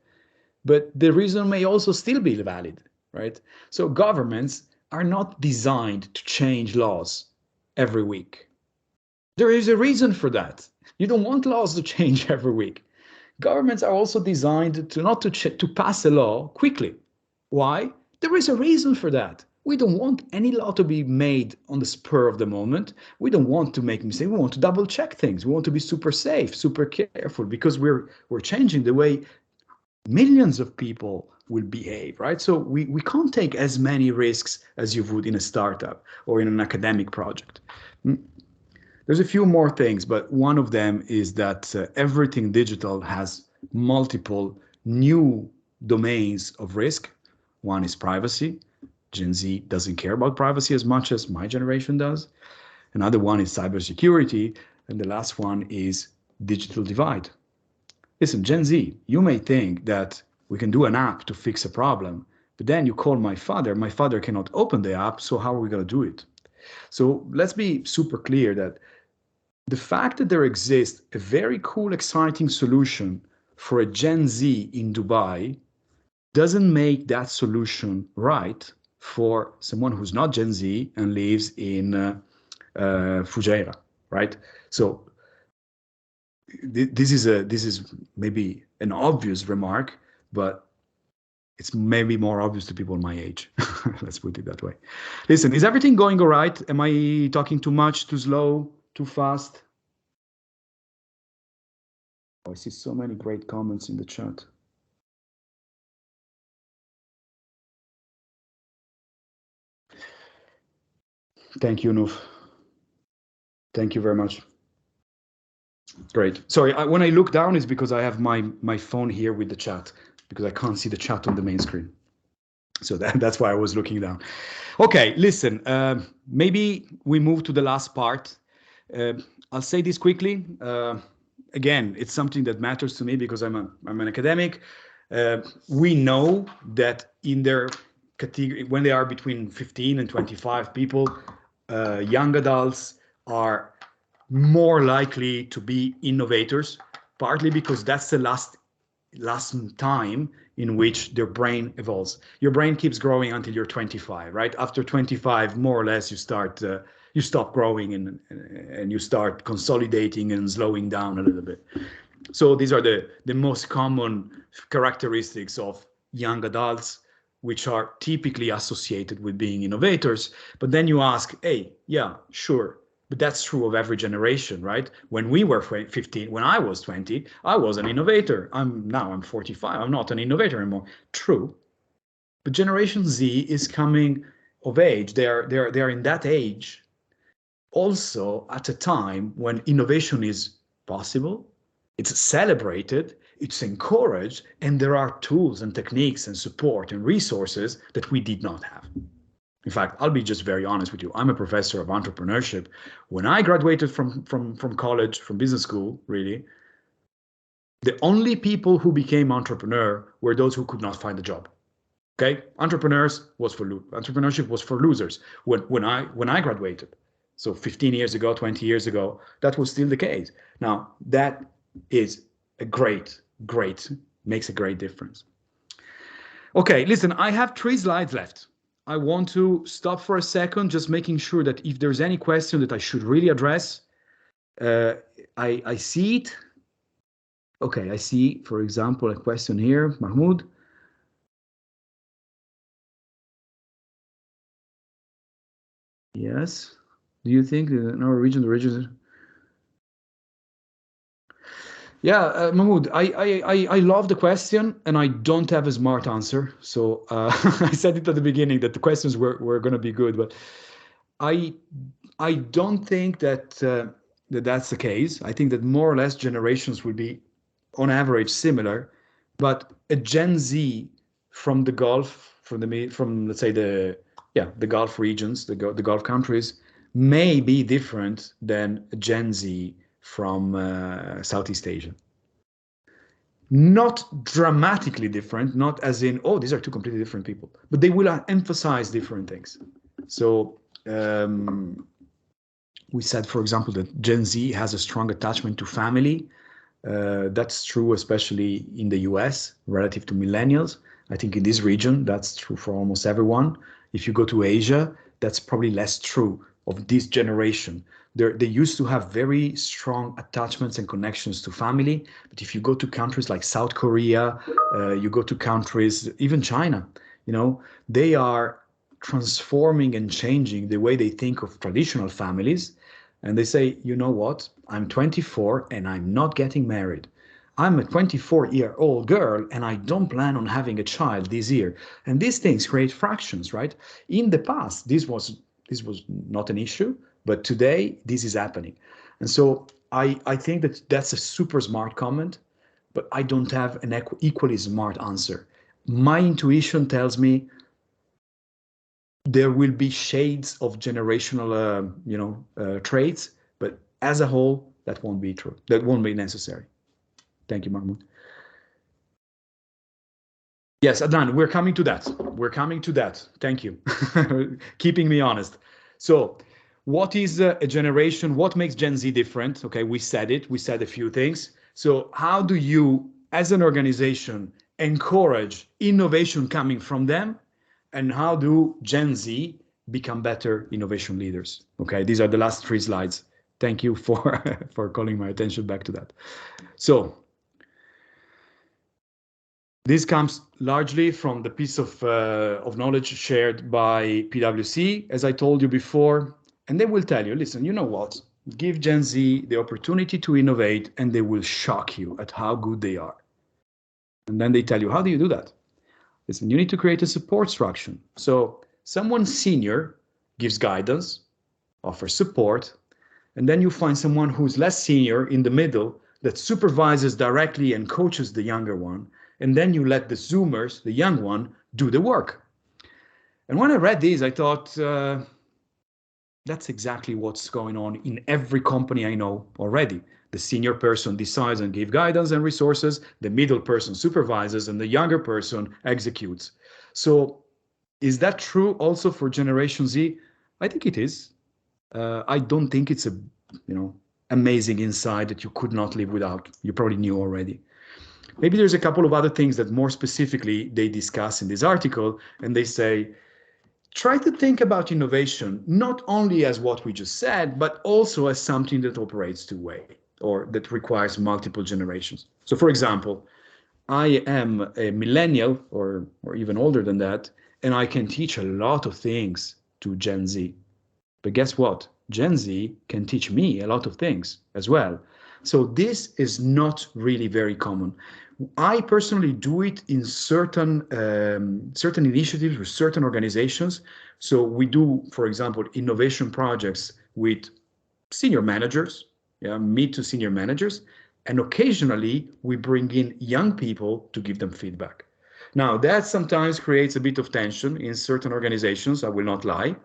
But the reason may also still be valid, right? So governments are not designed to change laws every week. There is a reason for that. You don't want laws to change every week. Governments are also designed to not to pass a law quickly. Why? There is a reason for that. We don't want any law to be made on the spur of the moment. We don't want to make mistakes. We want to double check things. We want to be super safe, super careful, because we're changing the way millions of people will behave, right? So we can't take as many risks as you would in a startup or in an academic project. There's a few more things, but one of them is that everything digital has multiple new domains of risk. One is privacy. Gen Z doesn't care about privacy as much as my generation does. Another one is cybersecurity. And the last one is digital divide. Listen, Gen Z, you may think that we can do an app to fix a problem, but then you call my father cannot open the app, so how are we going to do it? So let's be super clear that the fact that there exists a very cool, exciting solution for a Gen Z in Dubai doesn't make that solution right for someone who's not Gen Z and lives in Fujairah, right? So this is maybe an obvious remark, but it's maybe more obvious to people my age. Let's put it that way. Listen, is everything going all right? Am I talking too much, too slow, too fast? Oh, I see so many great comments in the chat. Thank you, Nuf. Thank you very much. Great. Sorry, when I look down, it's because I have my phone here with the chat, because I can't see the chat on the main screen. So that's why I was looking down. Okay, listen, maybe we move to the last part. I'll say this quickly. Again, it's something that matters to me because I'm an academic. We know that in their category, when they are between 15 and 25 people, young adults are more likely to be innovators, partly because that's the last time in which their brain evolves. Your brain keeps growing until you're 25, right? After 25, more or less, you stop growing and you start consolidating and slowing down a little bit. So these are the most common characteristics of young adults, which are typically associated with being innovators. But then you ask, hey, yeah, sure. But that's true of every generation, right? When we were 15, when I was 20, I was an innovator. Now I'm 45. I'm not an innovator anymore. True. But Generation Z is coming of age. They're in that age also at a time when innovation is possible, it's celebrated, it's encouraged, and there are tools and techniques and support and resources that we did not have. In fact, I'll be just very honest with you. I'm a professor of entrepreneurship. When I graduated from college, from business school, really, the only people who became entrepreneur were those who could not find a job. Okay, entrepreneurship was for losers. When I graduated, so 15 years ago, 20 years ago, that was still the case. Now that is a makes a great difference. Okay, listen, I have 3 slides left. I want to stop for a second, just making sure that if there's any question that I should really address, I see it. Okay, I see, for example, a question here, Mahmoud. Yes. Do you think in our region, the region? Yeah, Mahmoud, I love the question and I don't have a smart answer. So I said it at the beginning that the questions were going to be good, but I don't think that that's the case. I think that more or less generations will be on average similar, but a Gen Z from the Gulf, from let's say the Gulf regions, the Gulf countries, may be different than a Gen Z from Southeast Asia. Not dramatically different, not as in, oh, these are 2 completely different people, but they will emphasize different things. So we said, for example, that Gen Z has a strong attachment to family. That's true, especially in the US, relative to millennials. I think in this region, that's true for almost everyone. If you go to Asia, that's probably less true of this generation. They used to have very strong attachments and connections to family. But if you go to countries like South Korea, you go to countries, even China, they are transforming and changing the way they think of traditional families. And they say, you know what? I'm 24 and I'm not getting married. I'm a 24-year-old girl and I don't plan on having a child this year. And these things create fractions, right? In the past, this was not an issue, but today this is happening. And so I think that that's a super smart comment, but I don't have an equally smart answer. My intuition tells me there will be shades of generational, traits, but as a whole, that won't be true. That won't be necessary. Thank you, Mahmoud. Yes, Adnan, we're coming to that. We're coming to that. Thank you. Keeping me honest. So what is a generation? What makes Gen Z different? Okay, we said it. We said a few things. So how do you, as an organization, encourage innovation coming from them? And how do Gen Z become better innovation leaders? Okay, these are the last 3 slides. Thank you for, for calling my attention back to that. So this comes largely from the piece of knowledge shared by PwC, as I told you before. And they will tell you, listen, you know what? Give Gen Z the opportunity to innovate and they will shock you at how good they are. And then they tell you, how do you do that? Listen, you need to create a support structure. So someone senior gives guidance, offers support, and then you find someone who's less senior in the middle that supervises directly and coaches the younger one. And then you let the Zoomers, the young one, do the work. And when I read these, I thought, that's exactly what's going on in every company I know already. The senior person decides and gives guidance and resources, the middle person supervises, and the younger person executes. So is that true also for Generation Z? I think it is. I don't think it's a amazing insight that you could not live without. You probably knew already. Maybe there's a couple of other things that more specifically they discuss in this article, and they say, try to think about innovation not only as what we just said, but also as something that operates two-way or that requires multiple generations. So for example, I am a millennial or even older than that, and I can teach a lot of things to Gen Z. But guess what? Gen Z can teach me a lot of things as well. So this is not really very common. I personally do it in certain initiatives with certain organizations. So we do, for example, innovation projects with senior managers, mid to senior managers, and occasionally we bring in young people to give them feedback. Now that sometimes creates a bit of tension in certain organizations, I will not lie.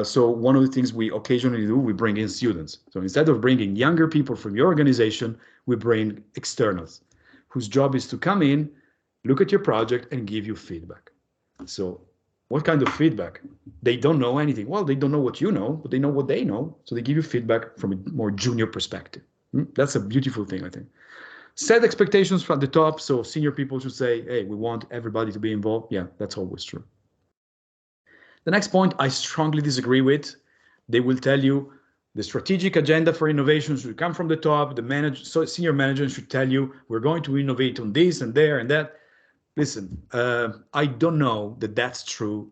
So one of the things we occasionally do, we bring in students. So instead of bringing younger people from your organization, we bring externals whose job is to come in, look at your project and give you feedback. So what kind of feedback? They don't know anything. Well, they don't know what you know, but they know what they know. So they give you feedback from a more junior perspective. That's a beautiful thing, I think. Set expectations from the top. So senior people should say, hey, we want everybody to be involved. Yeah, that's always true. The next point I strongly disagree with. They will tell you the strategic agenda for innovation should come from the top. The senior manager should tell you, we're going to innovate on this and there and that. Listen, I don't know that that's true.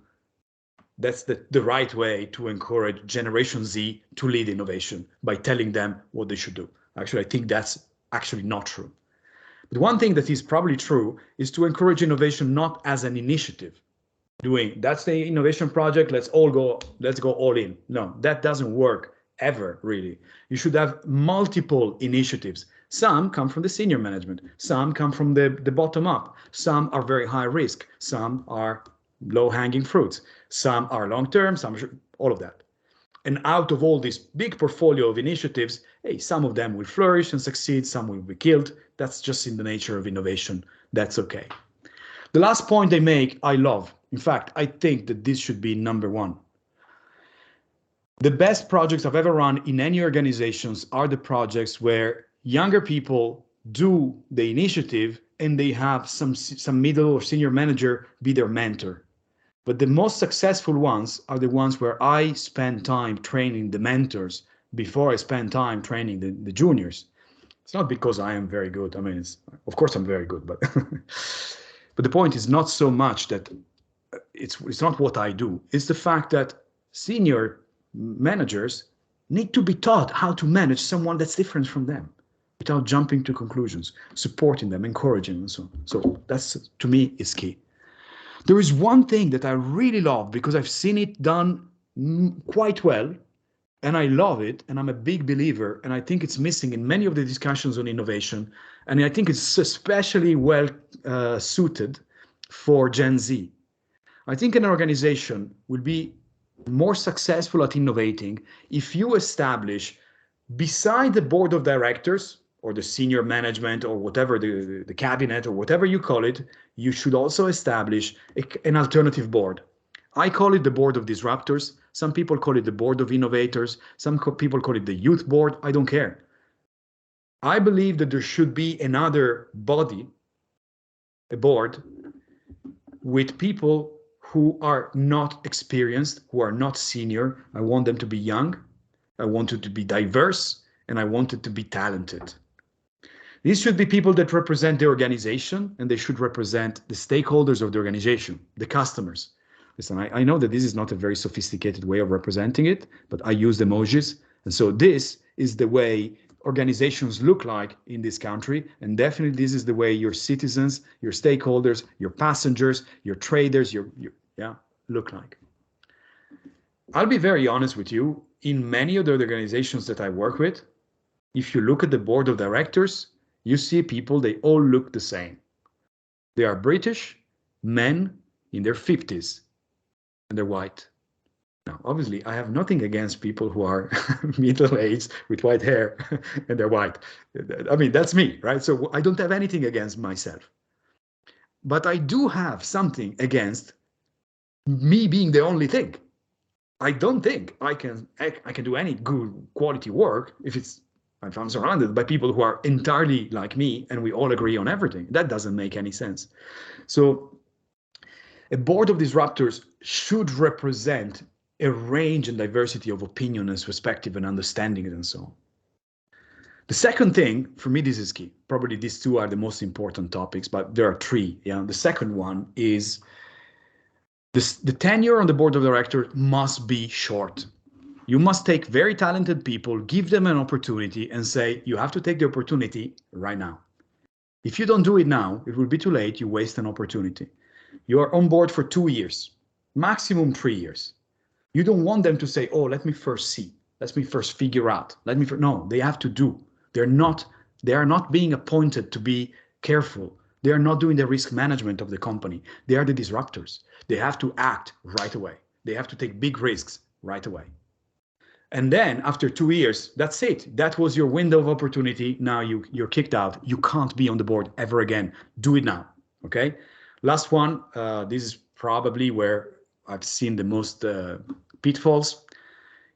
That's the right way to encourage Generation Z to lead innovation by telling them what they should do. Actually, I think that's actually not true. But one thing that is probably true is to encourage innovation not as an initiative. That's the innovation project, let's go all in. No, that doesn't work ever, really. You should have multiple initiatives. Some come from the senior management, some come from the bottom up, some are very high risk, some are low-hanging fruits, some are long-term, all of that. And out of all this big portfolio of initiatives, hey, some of them will flourish and succeed, some will be killed. That's just in the nature of innovation. That's okay. The last point they make, I love. In fact, I think that this should be number one. The best projects I've ever run in any organizations are the projects where younger people do the initiative and they have some middle or senior manager be their mentor. But the most successful ones are the ones where I spend time training the mentors before I spend time training the juniors. It's not because I am very good. I mean, of course I'm very good, but but the point is not so much that it's not what I do. It's the fact that senior managers need to be taught how to manage someone that's different from them without jumping to conclusions, supporting them, encouraging them, and so on. So that's, to me, is key. There is one thing that I really love because I've seen it done quite well, and I love it, and I'm a big believer, and I think it's missing in many of the discussions on innovation, and I think it's especially well suited for Gen Z. I think an organization will be more successful at innovating if you establish, beside the board of directors or the senior management or whatever, the cabinet or whatever you call it, you should also establish an alternative board. I call it the board of disruptors. Some people call it the board of innovators. Some people call it the youth board. I don't care. I believe that there should be another body, a board, with people who are not experienced, who are not senior. I want them to be young. I want it to be diverse, and I want it to be talented. These should be people that represent the organization, and they should represent the stakeholders of the organization, the customers. Listen, I know that this is not a very sophisticated way of representing it, but I use emojis. And so this is the way organizations look like in this country. And definitely this is the way your citizens, your stakeholders, your passengers, your traders, look like. I'll be very honest with you. In many of the organizations that I work with, if you look at the board of directors, you see people, they all look the same. They are British men in their 50s, and they're white. Now, obviously, I have nothing against people who are middle-aged with white hair and they're white. I mean, that's me, right? So I don't have anything against myself. But I do have something against me being the only thing. I don't think I can do any good quality work if I'm surrounded by people who are entirely like me and we all agree on everything. That doesn't make any sense. So a board of disruptors should represent a range and diversity of opinion and perspective and understanding and so on. The second thing, for me, this is key. Probably these two are the most important topics, but there are three. Yeah. The second one is the tenure on the board of directors must be short. You must take very talented people, give them an opportunity and say, you have to take the opportunity right now. If you don't do it now, it will be too late. You waste an opportunity. You are on board for 2 years, maximum 3 years. You don't want them to say, oh, let me first see. Let me first figure out. No, they have to do. They are not being appointed to be careful. They are not doing the risk management of the company. They are the disruptors. They have to act right away. They have to take big risks right away. And then after 2 years, that's it. That was your window of opportunity. Now you're kicked out. You can't be on the board ever again. Do it now, okay? Last one, this is probably where I've seen the most pitfalls.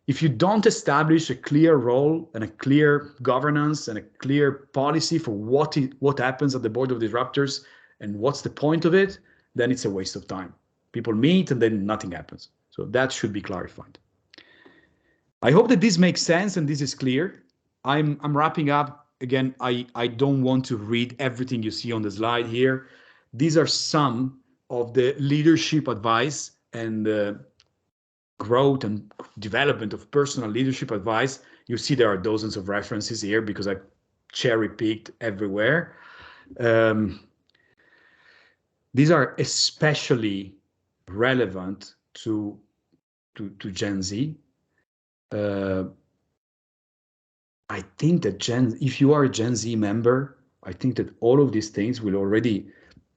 If you don't establish a clear role and a clear governance and a clear policy for what happens at the board of disruptors and what's the point of it, then it's a waste of time. People meet and then nothing happens. So that should be clarified. I hope that this makes sense and this is clear. I'm wrapping up. Again, I don't want to read everything you see on the slide here. These are some of the leadership advice and growth and development of personal leadership advice. You see there are dozens of references here because I cherry-picked everywhere. These are especially relevant to Gen Z. I think that if you are a Gen Z member, I think that all of these things will already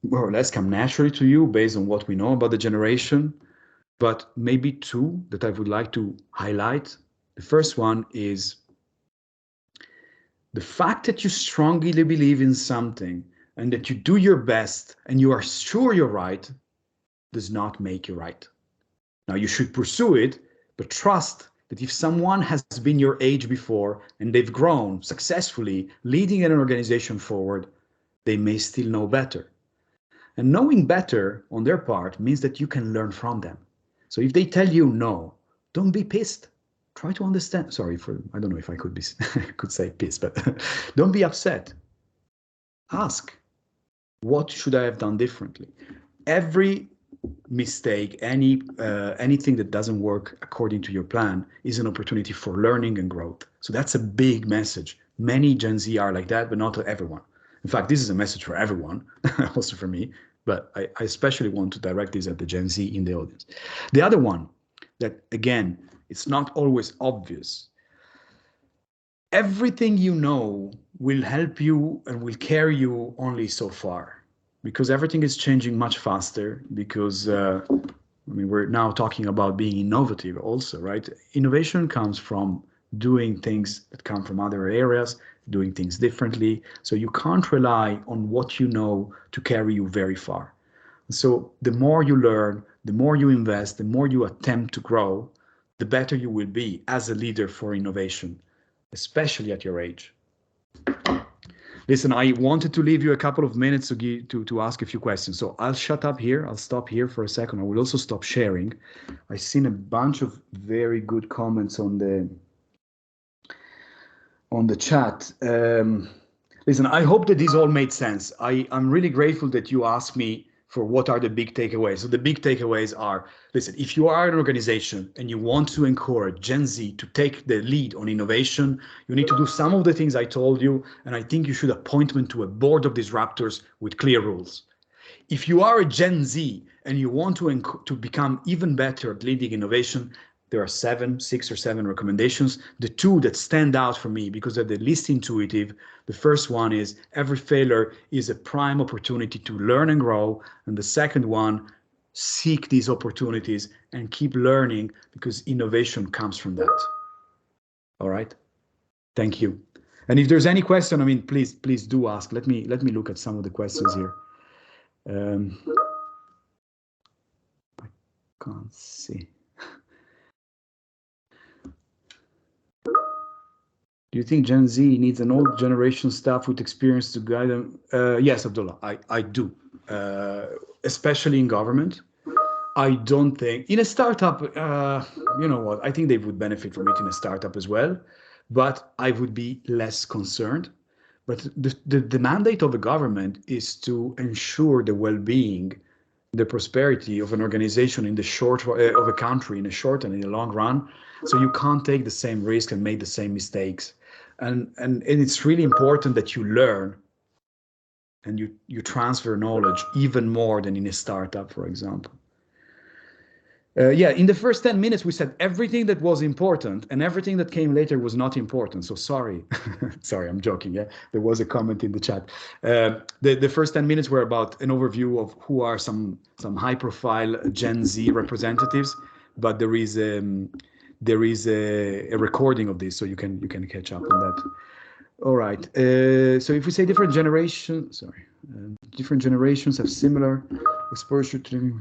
more or less come naturally to you based on what we know about the generation. But maybe two that I would like to highlight. The first one is the fact that you strongly believe in something and that you do your best and you are sure you're right does not make you right. Now you should pursue it, but trust that if someone has been your age before and they've grown successfully leading an organization forward, they may still know better. And knowing better on their part means that you can learn from them. So if they tell you no, don't be pissed. Try to understand. Sorry for, I don't know if I could be, could say pissed, but don't be upset. Ask, what should I have done differently? Every mistake, anything that doesn't work according to your plan is an opportunity for learning and growth. So that's a big message. Many Gen Z are like that, but not everyone. In fact, this is a message for everyone, also for me, but I especially want to direct this at the Gen Z in the audience. The other one that, again, it's not always obvious. Everything you know will help you and will carry you only so far, because everything is changing much faster, because I mean, we're now talking about being innovative also, right? Innovation comes from doing things that come from other areas, doing things differently. So you can't rely on what you know to carry you very far. So the more you learn, the more you invest, the more you attempt to grow, the better you will be as a leader for innovation, especially at your age. Listen, I wanted to leave you a couple of minutes to ask a few questions. So I'll shut up here. I'll stop here for a second. I will also stop sharing. I've seen a bunch of very good comments on the chat. Listen, I hope that these all made sense. I'm really grateful that you asked me for what are the big takeaways. So the big takeaways are, listen, if you are an organization and you want to encourage Gen Z to take the lead on innovation, you need to do some of the things I told you, and I think you should appoint to a board of disruptors with clear rules. If you are a Gen Z and you want to become even better at leading innovation, there are 6 or 7 recommendations. The 2 that stand out for me because they're the least intuitive. The first one is every failure is a prime opportunity to learn and grow. And the second one, seek these opportunities and keep learning, because innovation comes from that. All right. Thank you. And if there's any question, I mean, please do ask. Let me look at some of the questions here. I can't see. Do you think Gen Z needs an old generation staff with experience to guide them? Yes, Abdullah, I do, especially in government. I don't think, in a startup, you know what, I think they would benefit from it in a startup as well, but I would be less concerned. But the mandate of the government is to ensure the well-being, the prosperity of an organization in the short, of a country in the short and in the long run. So you can't take the same risk and make the same mistakes. And it's really important that you learn and you transfer knowledge even more than in a startup, for example. Yeah, in the first 10 minutes, we said everything that was important and everything that came later was not important. So sorry, sorry, I'm joking. Yeah, there was a comment in the chat. The first 10 minutes were about an overview of who are some high-profile Gen Z representatives, but there is a recording of this, so you can catch up on that. All right. So if we say different generations, different generations have similar exposure to.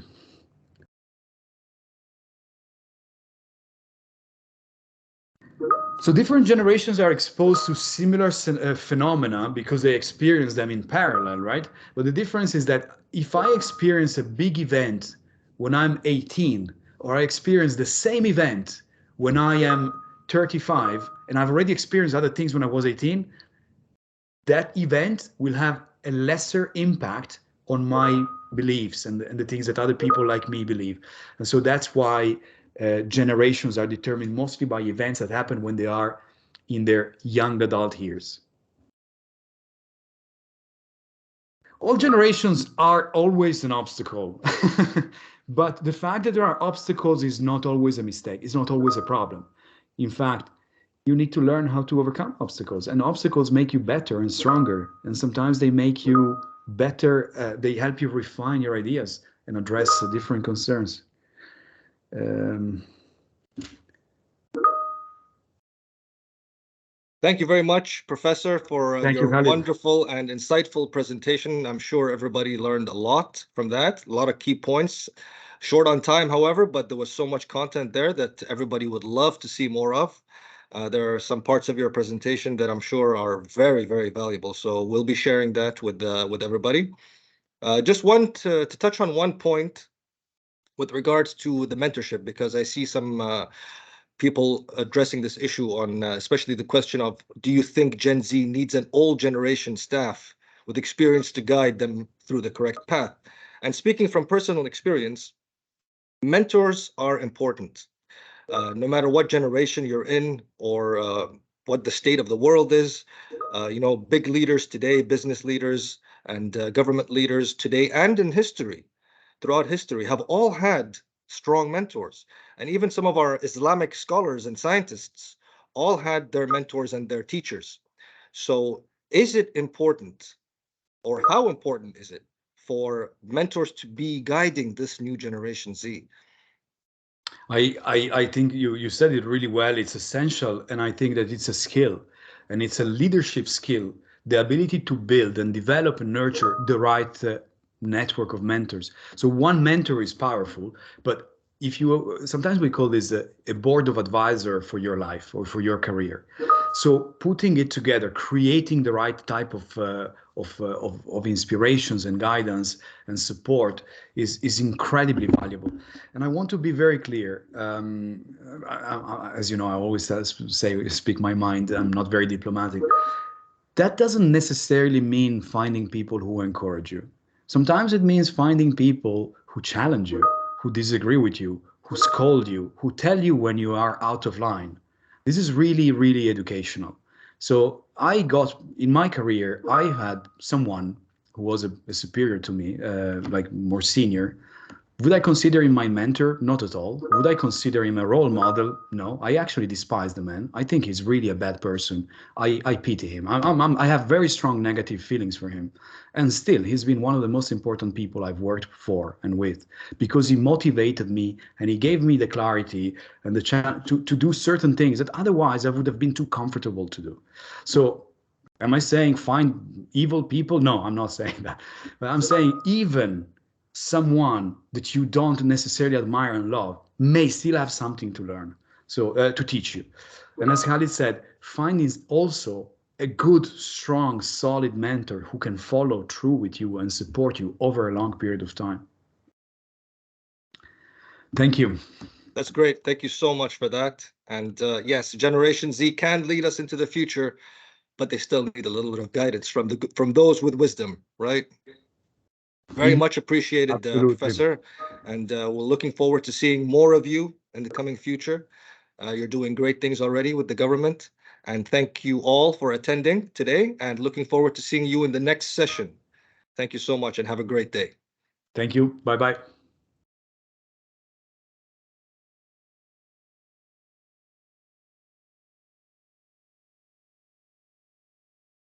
So different generations are exposed to similar phenomena because they experience them in parallel, right? But the difference is that if I experience a big event when I'm 18, or I experience the same event when I am 35, and I've already experienced other things when I was 18, that event will have a lesser impact on my beliefs and the things that other people like me believe. And so that's why generations are determined mostly by events that happen when they are in their young adult years. All generations are always an obstacle, but the fact that there are obstacles is not always a mistake. It's not always a problem. In fact, you need to learn how to overcome obstacles, and obstacles make you better and stronger. And sometimes they make you better. They help you refine your ideas and address different concerns. Thank you very much, Professor, for your wonderful and insightful presentation. I'm sure everybody learned a lot from that, a lot of key points. Short on time, however, but there was so much content there that everybody would love to see more of. There are some parts of your presentation that I'm sure are very, very valuable. So we'll be sharing that with everybody. Just want to touch on one point with regards to the mentorship, because I see some people addressing this issue on especially the question of, do you think Gen Z needs an old generation staff with experience to guide them through the correct path? And speaking from personal experience, mentors are important. No matter what generation you're in or what the state of the world is, big leaders today, business leaders and government leaders today and in history, throughout history, have all had strong mentors. And even some of our Islamic scholars and scientists all had their mentors and their teachers. So is it important, or how important is it for mentors to be guiding this new generation Z? I think you said it really well. It's essential, and I think that it's a skill, and it's a leadership skill, the ability to build and develop and nurture the right network of mentors. So one mentor is powerful, but if you sometimes we call this a board of advisor for your life or for your career. So putting it together, creating the right type of inspirations and guidance and support is incredibly valuable. And I want to be very clear. As you know, I always say, speak my mind. I'm not very diplomatic. That doesn't necessarily mean finding people who encourage you. Sometimes it means finding people who challenge you, who disagree with you, who scold you, who tell you when you are out of line. This is really, really educational. So I got, in my career, I had someone who was a superior to me, like more senior. Would I consider him my mentor? Not at all. Would I consider him a role model? No. I actually despise the man. I think he's really a bad person. I pity him. I have very strong negative feelings for him. And still, he's been one of the most important people I've worked for and with, because he motivated me and he gave me the clarity and the chance to do certain things that otherwise I would have been too comfortable to do. So am I saying find evil people? No, I'm not saying that. But I'm saying even someone that you don't necessarily admire and love may still have something to learn, so to teach you. And as Khalid said, finding also a good, strong, solid mentor who can follow through with you and support you over a long period of time. Thank you. That's great. Thank you so much for that. And yes, Generation Z can lead us into the future, but they still need a little bit of guidance from those with wisdom, right? Very much appreciated, Professor, and we're looking forward to seeing more of you in the coming future. You're doing great things already with the government, and thank you all for attending today, and looking forward to seeing you in the next session. Thank you so much and have a great day. Thank you. Bye-bye.